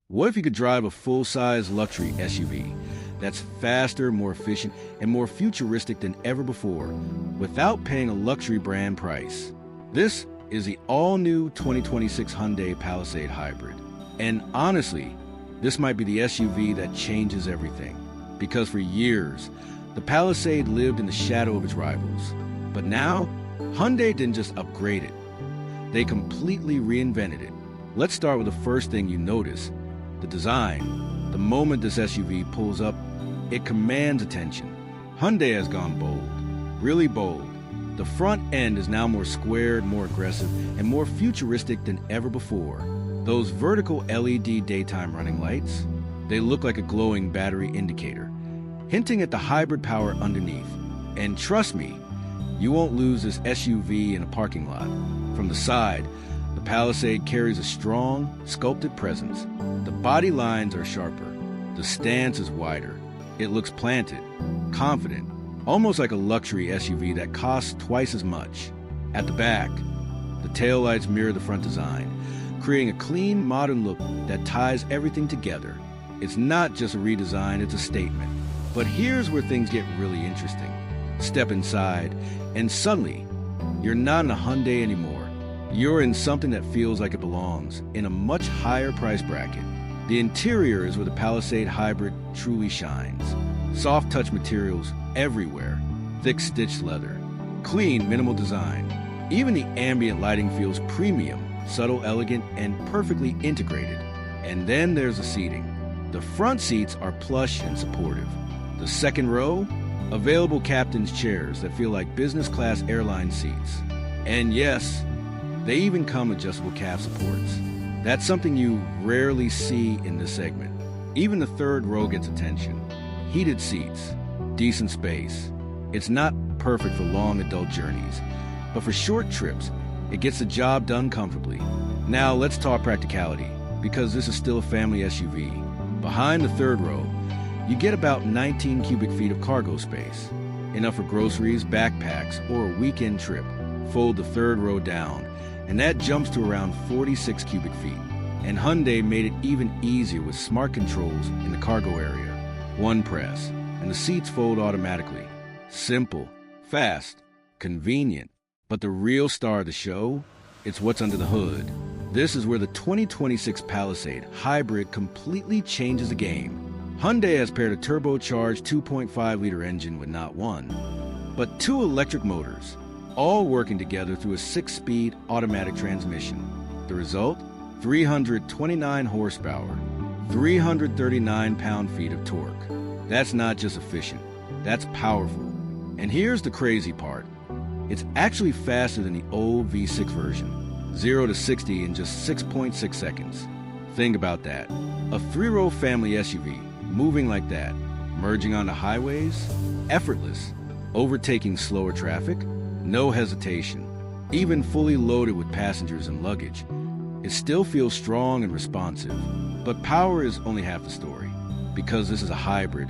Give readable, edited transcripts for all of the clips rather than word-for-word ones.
What if you could drive a full-size luxury SUV that's faster, more efficient, and more futuristic than ever before without paying a luxury brand price? This is the all-new 2026 Hyundai Palisade Hybrid. And honestly, this might be the SUV that changes everything. Because for years, the Palisade lived in the shadow of its rivals. But now, Hyundai didn't just upgrade it. They completely reinvented it. Let's start with the first thing you notice: the design. The moment this SUV pulls up, it commands attention. Hyundai has gone bold, really bold. The front end is now more squared, more aggressive, and more futuristic than ever before. Those vertical LED daytime running lights, they look like a glowing battery indicator, hinting at the hybrid power underneath. And trust me, you won't lose this SUV in a parking lot. From the side, the Palisade carries a strong, sculpted presence. The body lines are sharper. The stance is wider. It looks planted, confident, almost like a luxury SUV that costs twice as much. At the back, the taillights mirror the front design, creating a clean, modern look that ties everything together. It's not just a redesign, it's a statement. But here's where things get really interesting. Step inside, and suddenly, you're not in a Hyundai anymore. You're in something that feels like it belongs, in a much higher price bracket. The interior is where the Palisade Hybrid truly shines. Soft touch materials everywhere, thick stitched leather, clean, minimal design. Even the ambient lighting feels premium, subtle, elegant, and perfectly integrated. And then there's the seating. The front seats are plush and supportive. The second row, available captain's chairs that feel like business class airline seats. And yes, they even come adjustable calf supports. That's something you rarely see in this segment. Even the third row gets attention. Heated seats, decent space. It's not perfect for long adult journeys, but for short trips, it gets the job done comfortably. Now let's talk practicality, because this is still a family SUV. Behind the third row, you get about 19 cubic feet of cargo space, enough for groceries, backpacks, or a weekend trip. Fold the third row down, and that jumps to around 46 cubic feet. And Hyundai made it even easier with smart controls in the cargo area. One press, and the seats fold automatically. Simple, fast, convenient. But the real star of the show, it's what's under the hood. This is where the 2026 Palisade Hybrid completely changes the game. Hyundai has paired a turbocharged 2.5-liter engine with not one, but two electric motors, all working together through a 6-speed automatic transmission. The result? 329 horsepower, 339 pound-feet of torque. That's not just efficient, that's powerful. And here's the crazy part. It's actually faster than the old V6 version, 0 to 60 in just 6.6 seconds. Think about that. A 3-row family SUV, moving like that, merging onto highways, effortless, overtaking slower traffic, no hesitation. Even fully loaded with passengers and luggage, it still feels strong and responsive. But power is only half the story, because this is a hybrid,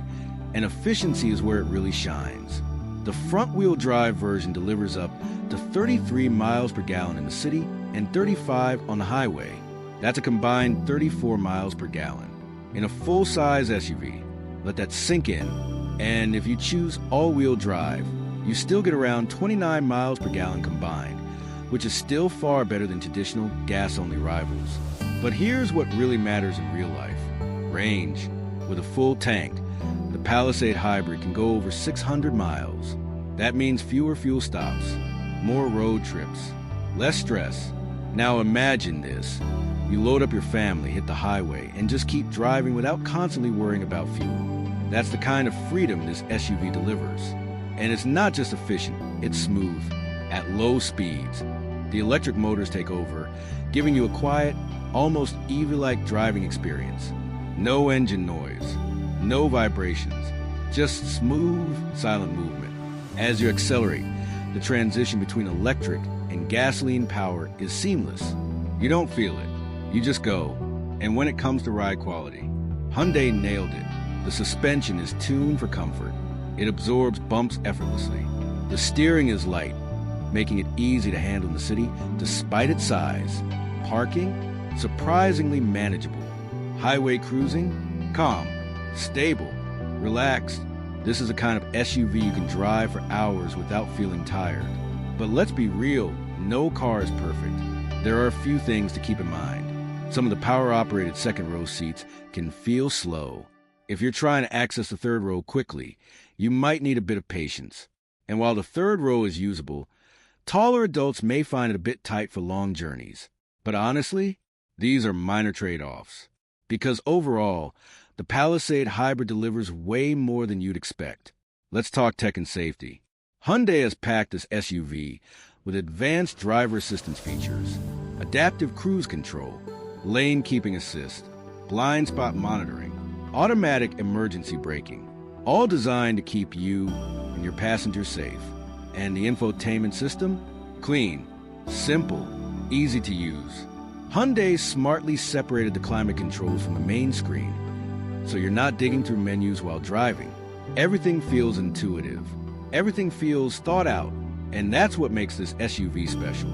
and efficiency is where it really shines. The front-wheel drive version delivers up to 33 miles per gallon in the city and 35 on the highway. That's a combined 34 miles per gallon. In a full-size SUV, let that sink in. And if you choose all-wheel drive, you still get around 29 miles per gallon combined, which is still far better than traditional gas-only rivals. But here's what really matters in real life: range. With a full tank, the Palisade Hybrid can go over 600 miles. That means fewer fuel stops, more road trips, less stress. Now imagine this. You load up your family, hit the highway, and just keep driving without constantly worrying about fuel. That's the kind of freedom this SUV delivers. And it's not just efficient, it's smooth. At low speeds, the electric motors take over, giving you a quiet, almost EV-like driving experience. No engine noise, no vibrations, just smooth, silent movement. As you accelerate, the transition between electric and gasoline power is seamless. You don't feel it, you just go. And when it comes to ride quality, Hyundai nailed it. The suspension is tuned for comfort. It absorbs bumps effortlessly. The steering is light, making it easy to handle in the city despite its size. Parking, surprisingly manageable. Highway cruising? Calm. Stable. Relaxed. This is a kind of SUV you can drive for hours without feeling tired. But let's be real, no car is perfect. There are a few things to keep in mind. Some of the power-operated second-row seats can feel slow. If you're trying to access the third row quickly, you might need a bit of patience. And while the third row is usable, taller adults may find it a bit tight for long journeys. But honestly, these are minor trade-offs. Because overall, the Palisade Hybrid delivers way more than you'd expect. Let's talk tech and safety. Hyundai has packed this SUV with advanced driver assistance features, adaptive cruise control, lane keeping assist, blind spot monitoring, automatic emergency braking, all designed to keep you and your passengers safe. And the infotainment system? Clean, simple, easy to use. Hyundai smartly separated the climate controls from the main screen, so you're not digging through menus while driving. Everything feels intuitive. Everything feels thought out. And that's what makes this SUV special.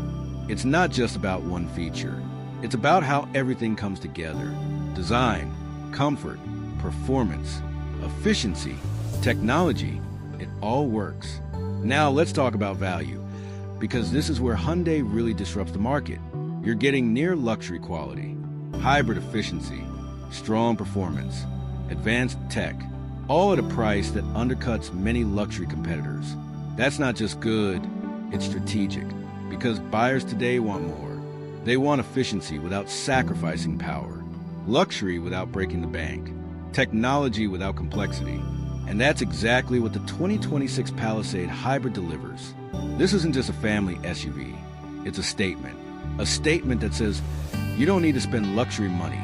It's not just about one feature. It's about how everything comes together. Design, comfort, performance, efficiency, technology, it all works. Now let's talk about value, because this is where Hyundai really disrupts the market. You're getting near luxury quality, hybrid efficiency, strong performance, advanced tech, all at a price that undercuts many luxury competitors. That's not just good, it's strategic, because buyers today want more. They want efficiency without sacrificing power, luxury without breaking the bank, technology without complexity. And that's exactly what the 2026 Palisade Hybrid delivers. This isn't just a family SUV, it's a statement that says you don't need to spend luxury money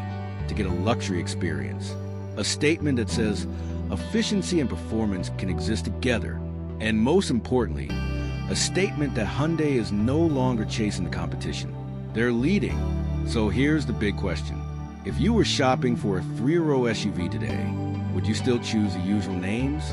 to get a luxury experience. A statement that says efficiency and performance can exist together. And most importantly, a statement that Hyundai is no longer chasing the competition. They're leading. So here's the big question. If you were shopping for a three-row SUV today, would you still choose the usual names?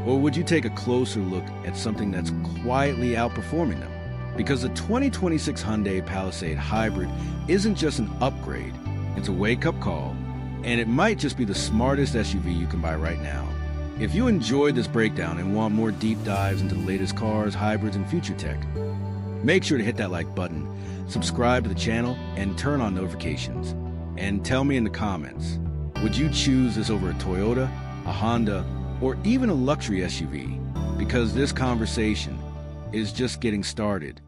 Or would you take a closer look at something that's quietly outperforming them? Because the 2026 Hyundai Palisade Hybrid isn't just an upgrade, it's a wake-up call. And it might just be the smartest SUV you can buy right now. If you enjoyed this breakdown and want more deep dives into the latest cars, hybrids, and future tech, make sure to hit that like button, subscribe to the channel, and turn on notifications. And tell me in the comments, would you choose this over a Toyota, a Honda, or even a luxury SUV? Because this conversation is just getting started.